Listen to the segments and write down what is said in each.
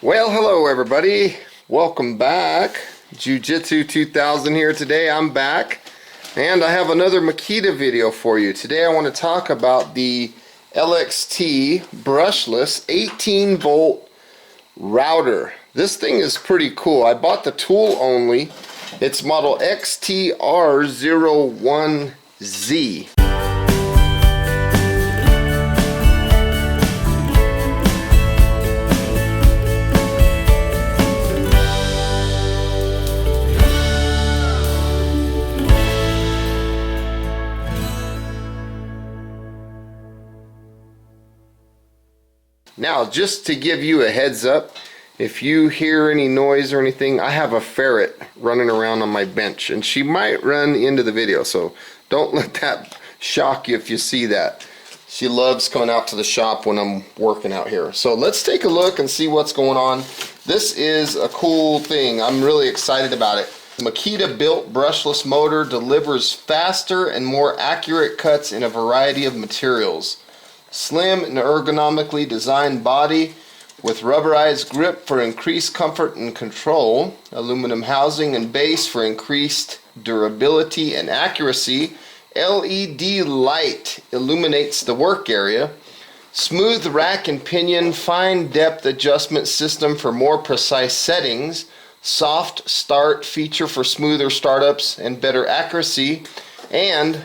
Well, hello everybody. Welcome back. Jiu-Jitsu 2000 here today. I'm back and I have another Makita video for you. Today I want to talk about the LXT brushless 18 volt router. This thing is pretty cool. I bought the tool only. It's model XTR01Z. Now, just to give you a heads up, if you hear any noise or anything, I have a ferret running around on my bench and she might run into the video, so don't let that shock you if you see that. She loves coming out to the shop when I'm working out here. So let's take a look and see what's going on. This is a cool thing. I'm really excited about it. Makita built brushless motor delivers faster and more accurate cuts in a variety of materials. Slim and ergonomically designed body with rubberized grip for increased comfort and control, aluminum housing and base for increased durability and accuracy, LED light illuminates the work area, smooth rack and pinion fine depth adjustment system for more precise settings, soft start feature for smoother startups and better accuracy, and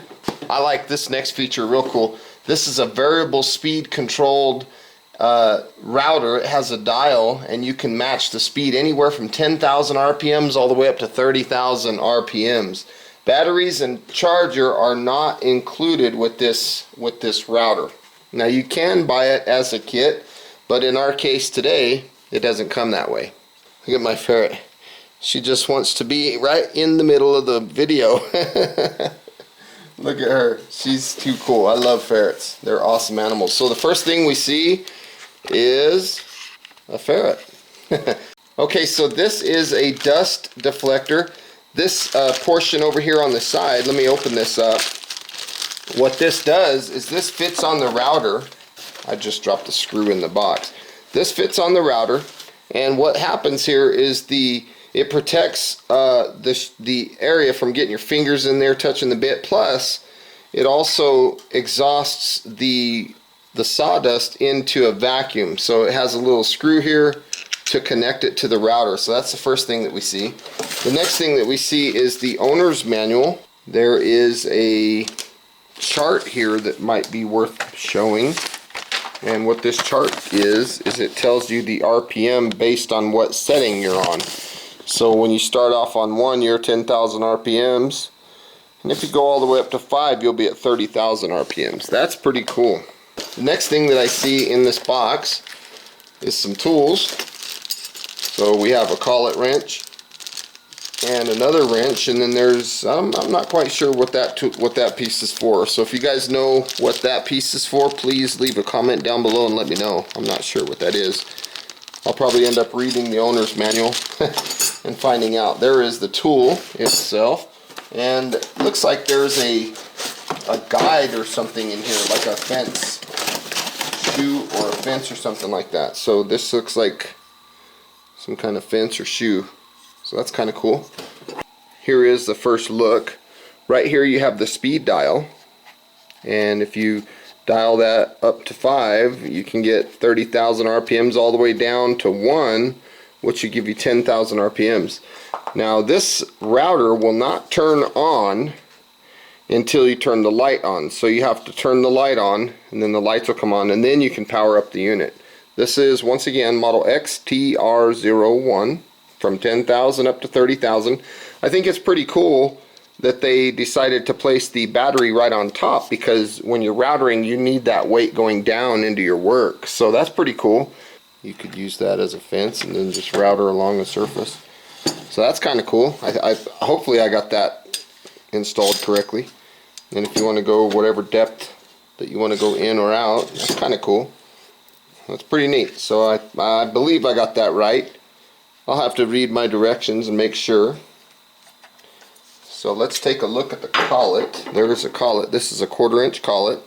I like this next feature, real cool. This is a variable speed controlled router. It has a dial and you can match the speed anywhere from 10,000 RPMs all the way up to 30,000 RPMs. Batteries and charger are not included with this router. Now you can buy it as a kit, but in our case today it doesn't come that way. Look at my ferret. She just wants to be right in the middle of the video. Look at her. She's too cool. I love ferrets. They're awesome animals. So the first thing we see is a ferret. Okay, so this is a dust deflector. This portion over here on the side, let me open this up. What this does is this fits on the router. I just dropped the screw in the box. This fits on the router, and what happens here is it protects the area from getting your fingers in there touching the bit, plus it also exhausts the sawdust into a vacuum. So it has a little screw here to connect it to the router. So that's the first thing that we see. The next thing that we see is the owner's manual. There is a chart here that might be worth showing. And what this chart is it tells you the RPM based on what setting you're on. So when you start off on 1, you're 10,000 RPMs, and if you go all the way up to 5, you'll be at 30,000 RPMs. That's pretty cool. The next thing that I see in this box is some tools. So we have a collet wrench and another wrench, and then there's I'm not quite sure what that piece is for. So if you guys know what that piece is for, please leave a comment down below and let me know. I'm not sure what that is. I'll probably end up reading the owner's manual and finding out. There is the tool itself, and it looks like there's a guide or something in here, like a fence shoe or a fence or something like that. So this looks like some kind of fence or shoe. So that's kind of cool. Here is the first look. Right here you have the speed dial, and if you dial that up to 5, you can get 30,000 RPMs all the way down to 1, which will give you 10,000 RPMs. Now this router will not turn on until you turn the light on. So you have to turn the light on, and then the lights will come on, and then you can power up the unit. This is, once again, model XTR01, from 10,000 up to 30,000. I think it's pretty cool that they decided to place the battery right on top, because when you're routering you need that weight going down into your work. So that's pretty cool. You could use that as a fence and then just router along the surface. So that's kind of cool. Hopefully I got that installed correctly. And if you want to go whatever depth that you want to go in or out, that's kind of cool. That's pretty neat. So I believe I got that right. I'll have to read my directions and make sure. So let's take a look at the collet. There is a collet. This is a 1/4 inch collet.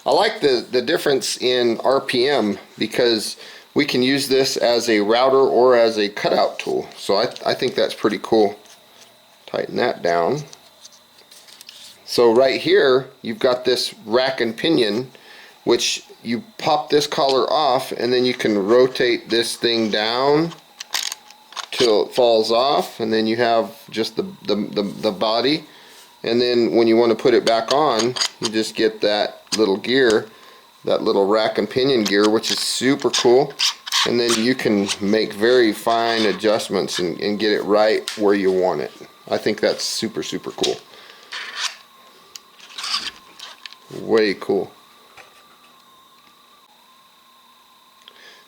I like the difference in RPM, because we can use this as a router or as a cutout tool. So I think that's pretty cool. Tighten that down. So right here you've got this rack and pinion, which you pop this collar off and then you can rotate this thing down till it falls off, and then you have just the body. And then when you want to put it back on, you just get that little gear, that little rack and pinion gear, which is super cool. And then you can make very fine adjustments and get it right where you want it. I think that's super cool. Way cool.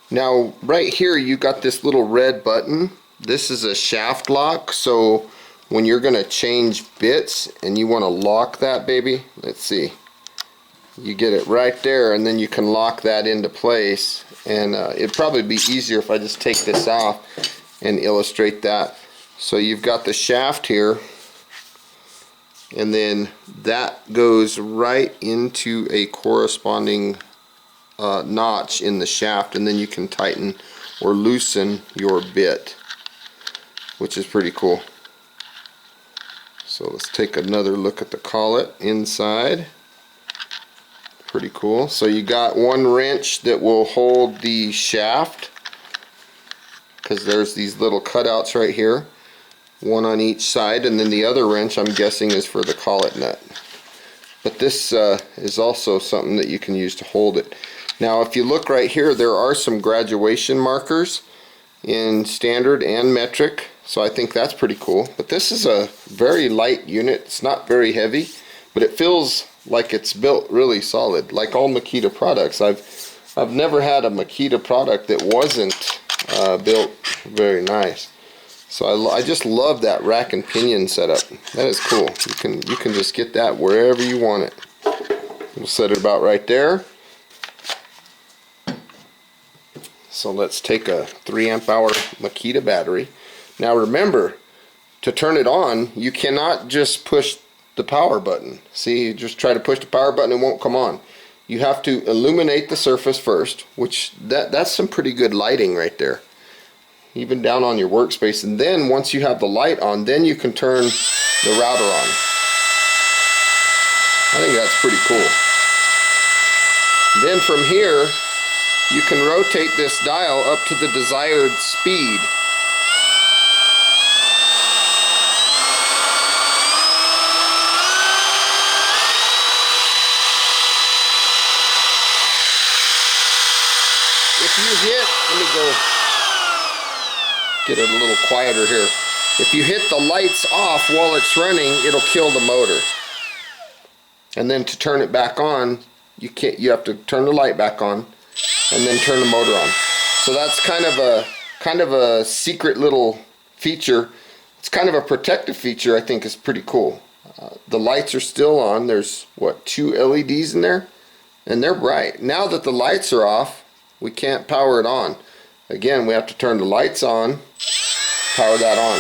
Now right here you got this little red button. This is a shaft lock, so when you're gonna change bits and you want to lock that baby, let's see, you get it right there, and then you can lock that into place. And it'd probably be easier if I just take this off and illustrate that. So you've got the shaft here, and then that goes right into a corresponding notch in the shaft, and then you can tighten or loosen your bit, which is pretty cool. So let's take another look at the collet inside. Pretty cool. So you got one wrench that will hold the shaft, because there's these little cutouts right here, one on each side, and then the other wrench I'm guessing is for the collet nut. But this is also something that you can use to hold it. Now if you look right here, there are some graduation markers in standard and metric, so I think that's pretty cool. But this is a very light unit. It's not very heavy, but it feels like it's built really solid, like all Makita products. I've never had a Makita product that wasn't built very nice. So I just love that rack and pinion setup. That is cool. You can just get that wherever you want it. We'll set it about right there. So let's take a 3 amp hour Makita battery. Now remember, to turn it on, you cannot just push the power button. See, you just try to push the power button, it won't come on. You have to illuminate the surface first, which that's some pretty good lighting right there, even down on your workspace. And then once you have the light on, then you can turn the router on. I think that's pretty cool. Then from here, you can rotate this dial up to the desired speed. If you hit, let me go get it a little quieter here. If you hit the lights off while it's running, it'll kill the motor. And then to turn it back on, you have to turn the light back on and then turn the motor on. So that's kind of a secret little feature. It's kind of a protective feature. I think is pretty cool. The lights are still on. There's what, 2 LEDs in there, and they're bright. Now that the lights are off, we can't power it on. Again, we have to turn the lights on, power that on.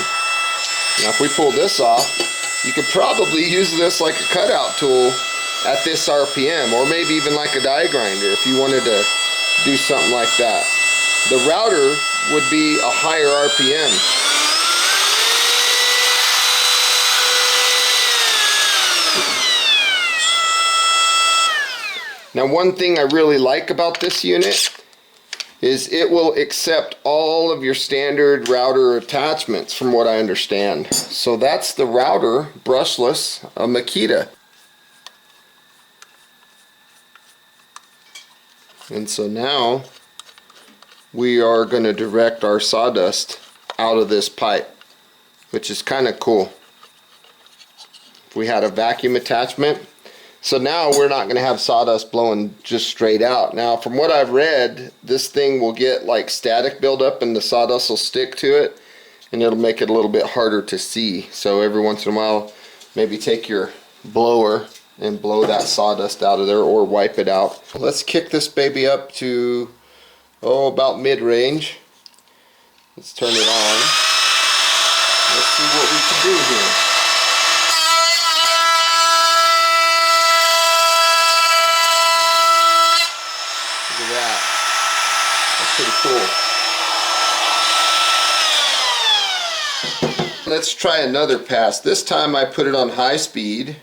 Now if we pull this off, you could probably use this like a cutout tool at this RPM, or maybe even like a die grinder if you wanted to do something like that. The router would be a higher RPM. Now one thing I really like about this unit is it will accept all of your standard router attachments from what I understand. So that's the router, brushless, a Makita. And so now we are going to direct our sawdust out of this pipe, which is kind of cool. If we had a vacuum attachment, so now we're not going to have sawdust blowing just straight out. Now from what I've read, this thing will get like static buildup and the sawdust will stick to it, and it'll make it a little bit harder to see. So every once in a while, maybe take your blower and blow that sawdust out of there or wipe it out. Let's kick this baby up to about mid-range. Let's turn it on. Let's see what we can do here. Look at that. That's pretty cool. Let's try another pass. This time I put it on high speed.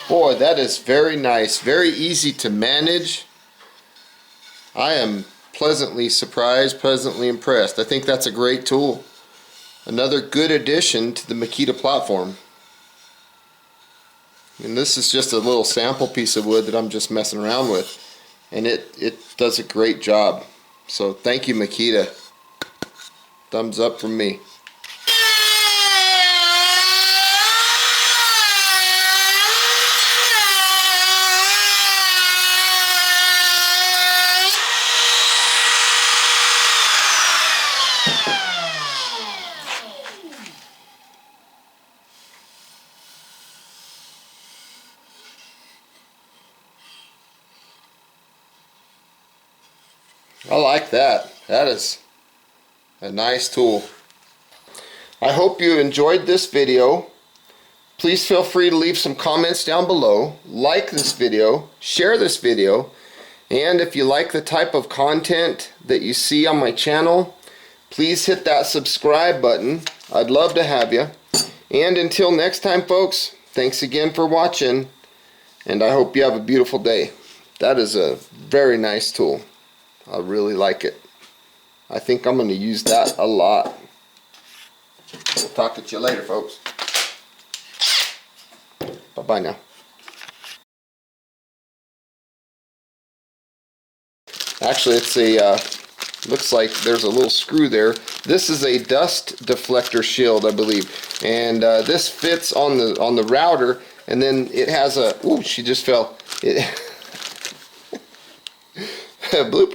Boy, that is very nice, very easy to manage. I am pleasantly surprised, pleasantly impressed. I think that's a great tool. Another good addition to the Makita platform. And this is just a little sample piece of wood that I'm just messing around with. And it does a great job. So thank you, Makita. Thumbs up from me. I like that. That is a nice tool. I hope you enjoyed this video. Please feel free to leave some comments down below. Like this video, share this video, and if you like the type of content that you see on my channel, please hit that subscribe button. I'd love to have you. And until next time, folks, thanks again for watching, and I hope you have a beautiful day. That is a very nice tool. I really like it. I think I'm going to use that a lot. We'll talk to you later, folks. Bye-bye now. Actually, it's a, looks like there's a little screw there. This is a dust deflector shield, I believe. And this fits on the router, and then it has a, ooh, she just fell. It, blooper.